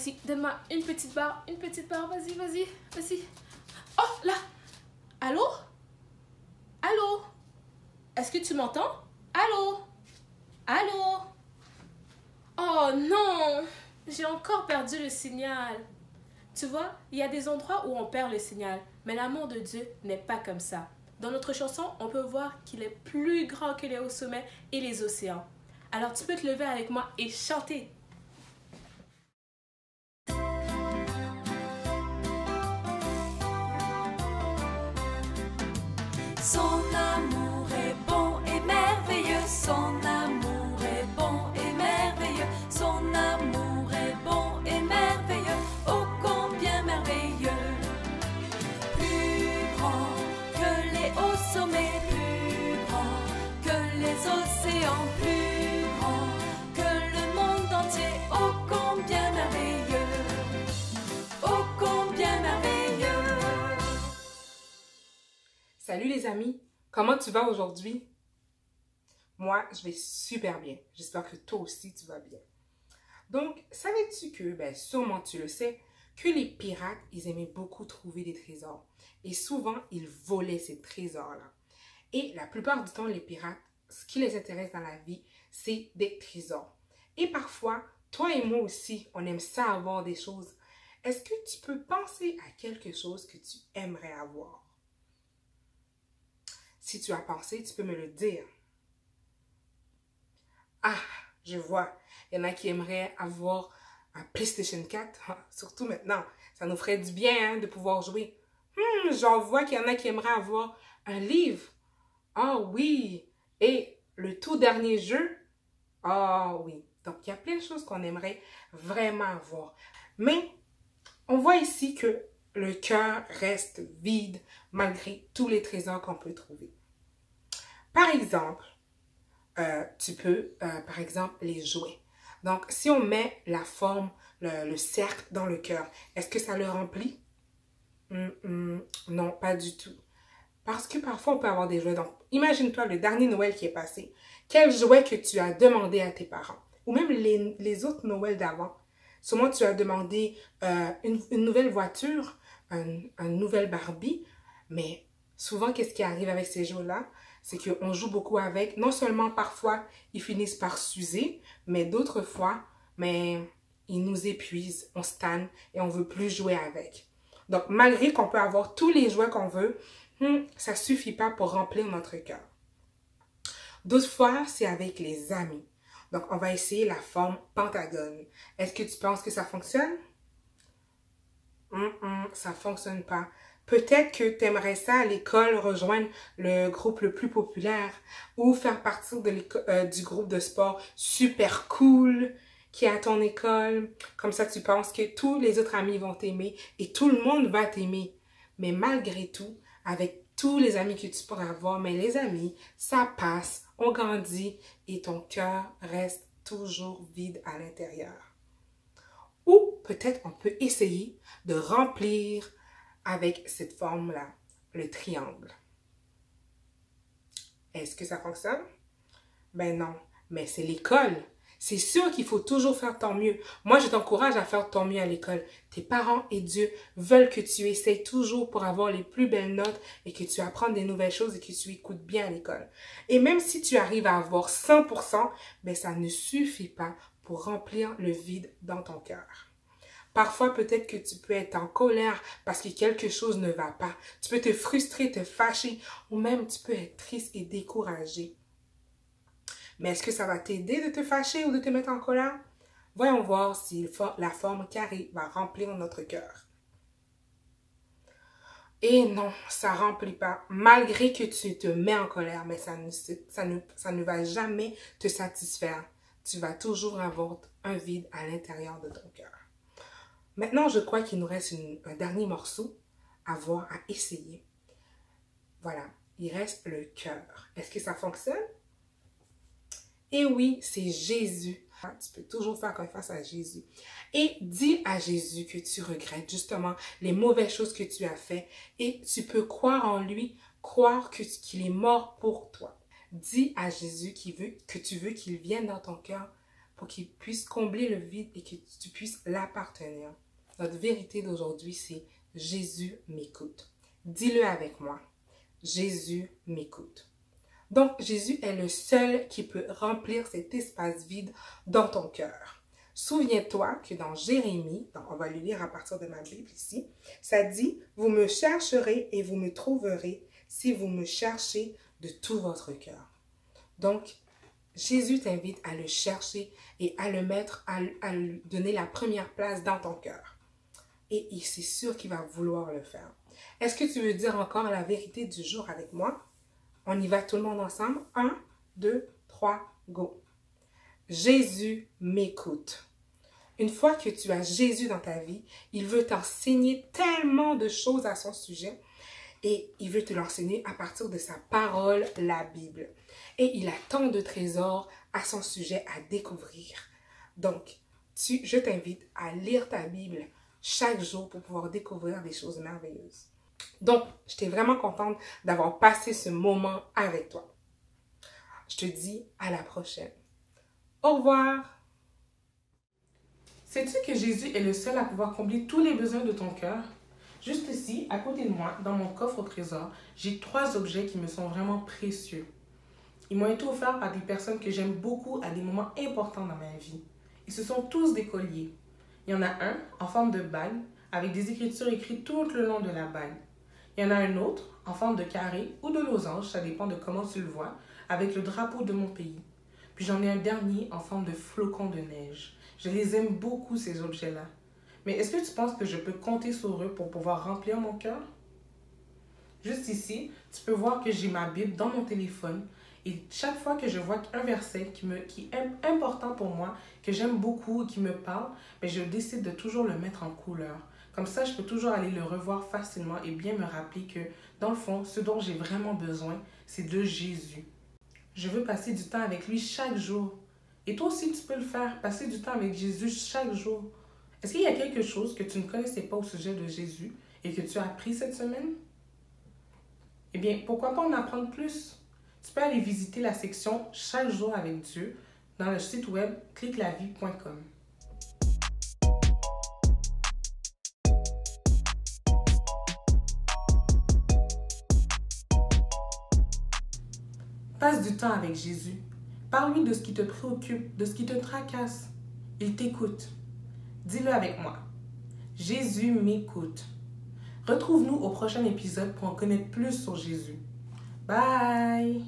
vas-y, donne-moi une petite barre, vas-y, vas-y, vas-y. Oh, là! Allô? Allô? Est-ce que tu m'entends? Allô? Allô? Oh non! J'ai encore perdu le signal. Tu vois, il y a des endroits où on perd le signal, mais l'amour de Dieu n'est pas comme ça. Dans notre chanson, on peut voir qu'il est plus grand que les hauts sommets et les océans. Alors tu peux te lever avec moi et chanter. Son amour est bon et merveilleux, son amour est bon et merveilleux, son amour est bon et merveilleux, oh combien merveilleux. Plus grand que les hauts sommets, plus grand que les océans, plus grand que le monde entier, oh combien merveilleux, oh combien merveilleux. Salut les amis, comment tu vas aujourd'hui? Moi, je vais super bien. J'espère que toi aussi, tu vas bien. Donc, savais-tu que, sûrement tu le sais, que les pirates, ils aimaient beaucoup trouver des trésors. Et souvent, ils volaient ces trésors-là. Et la plupart du temps, les pirates, ce qui les intéresse dans la vie, c'est des trésors. Et parfois, toi et moi aussi, on aime ça avoir des choses. Est-ce que tu peux penser à quelque chose que tu aimerais avoir? Si tu as pensé, tu peux me le dire. Ah, je vois. Il y en a qui aimeraient avoir un PlayStation 4, surtout maintenant. Ça nous ferait du bien de pouvoir jouer. J'en vois qu'il y en a qui aimeraient avoir un livre. Ah oui. Et le tout dernier jeu. Ah oui. Donc, il y a plein de choses qu'on aimerait vraiment avoir. Mais, on voit ici que le cœur reste vide malgré tous les trésors qu'on peut trouver. Par exemple, tu peux, par exemple, les jouer. Donc, si on met la forme, le cercle dans le cœur, est-ce que ça le remplit? Non, pas du tout. Parce que parfois, on peut avoir des jouets. Donc, imagine-toi le dernier Noël qui est passé. Quel jouet que tu as demandé à tes parents? Ou même les autres Noëls d'avant. Sûrement, tu as demandé une nouvelle voiture, une nouvelle Barbie. Mais souvent, qu'est-ce qui arrive avec ces jeux-là? C'est qu'on joue beaucoup avec. Non seulement parfois, ils finissent par s'user, mais d'autres fois, ils nous épuisent, on se tanne et on ne veut plus jouer avec. Donc, malgré qu'on peut avoir tous les jouets qu'on veut, ça ne suffit pas pour remplir notre cœur. D'autres fois, c'est avec les amis. Donc, on va essayer la forme pentagone. Est-ce que tu penses que ça fonctionne? Ça ne fonctionne pas. Peut-être que tu aimerais ça à l'école, rejoindre le groupe le plus populaire ou faire partie du groupe de sport super cool qui est à ton école. Comme ça, tu penses que tous les autres amis vont t'aimer et tout le monde va t'aimer. Mais malgré tout, avec tous les amis que tu pourras avoir, mais les amis, ça passe, on grandit et ton cœur reste toujours vide à l'intérieur. Ou peut-être on peut essayer de remplir avec cette forme-là, le triangle. Est-ce que ça fonctionne? Ben non, mais c'est l'école. C'est sûr qu'il faut toujours faire ton mieux. Moi, je t'encourage à faire ton mieux à l'école. Tes parents et Dieu veulent que tu essayes toujours pour avoir les plus belles notes et que tu apprennes des nouvelles choses et que tu écoutes bien à l'école. Et même si tu arrives à avoir 100%, ben ça ne suffit pas pour remplir le vide dans ton cœur. Parfois, peut-être que tu peux être en colère parce que quelque chose ne va pas. Tu peux te frustrer, te fâcher ou même tu peux être triste et découragé. Mais est-ce que ça va t'aider de te fâcher ou de te mettre en colère? Voyons voir si la forme carrée va remplir notre cœur. Et non, ça ne remplit pas. Malgré que tu te mets en colère, mais ça ne va jamais te satisfaire. Tu vas toujours avoir un vide à l'intérieur de ton cœur. Maintenant, je crois qu'il nous reste un dernier morceau à voir, à essayer. Voilà, il reste le cœur. Est-ce que ça fonctionne? Et oui, c'est Jésus. Tu peux toujours faire confiance à Jésus. Et dis à Jésus que tu regrettes justement les mauvaises choses que tu as faites. Et tu peux croire en lui, croire qu'il est mort pour toi. Dis à Jésus que tu veux qu'il vienne dans ton cœur pour qu'il puisse combler le vide et que tu puisses l'appartenir. Notre vérité d'aujourd'hui, c'est Jésus m'écoute. Dis-le avec moi. Jésus m'écoute. Donc, Jésus est le seul qui peut remplir cet espace vide dans ton cœur. Souviens-toi que dans Jérémie, on va le lire à partir de ma Bible ici, ça dit « Vous me chercherez et vous me trouverez si vous me cherchez de tout votre cœur. » Donc, Jésus t'invite à le chercher et à le mettre, à lui donner la première place dans ton cœur. Et c'est sûr qu'il va vouloir le faire. Est-ce que tu veux dire encore la vérité du jour avec moi? On y va tout le monde ensemble. 1, 2, 3, go. Jésus m'écoute. Une fois que tu as Jésus dans ta vie, il veut t'enseigner tellement de choses à son sujet et il veut te l'enseigner à partir de sa parole, la Bible. Et il a tant de trésors à son sujet à découvrir. Donc, je t'invite à lire ta Bible chaque jour pour pouvoir découvrir des choses merveilleuses. Donc, j'étais vraiment contente d'avoir passé ce moment avec toi. Je te dis à la prochaine. Au revoir! Sais-tu que Jésus est le seul à pouvoir combler tous les besoins de ton cœur? Juste ici, à côté de moi, dans mon coffre au trésor, j'ai 3 objets qui me sont vraiment précieux. Ils m'ont été offerts par des personnes que j'aime beaucoup à des moments importants dans ma vie. Et ce sont tous des colliers. Il y en a un en forme de bague, avec des écritures écrites tout le long de la bague. Il y en a un autre en forme de carré ou de losange, ça dépend de comment tu le vois, avec le drapeau de mon pays. Puis j'en ai un dernier en forme de flocon de neige. Je les aime beaucoup, ces objets-là. Mais est-ce que tu penses que je peux compter sur eux pour pouvoir remplir mon cœur? Juste ici, tu peux voir que j'ai ma Bible dans mon téléphone. Et chaque fois que je vois un verset qui est important pour moi, que j'aime beaucoup et qui me parle, je décide de toujours le mettre en couleur. Comme ça, je peux toujours aller le revoir facilement et bien me rappeler que, dans le fond, ce dont j'ai vraiment besoin, c'est de Jésus. Je veux passer du temps avec lui chaque jour. Et toi aussi, tu peux le faire, passer du temps avec Jésus chaque jour. Est-ce qu'il y a quelque chose que tu ne connaissais pas au sujet de Jésus et que tu as appris cette semaine? Eh bien, pourquoi pas en apprendre plus? Tu peux aller visiter la section « Chaque jour avec Dieu » dans le site web cliquelavie.com. Passe du temps avec Jésus. Parle-lui de ce qui te préoccupe, de ce qui te tracasse. Il t'écoute. Dis-le avec moi. Jésus m'écoute. Retrouve-nous au prochain épisode pour en connaître plus sur Jésus. Bye!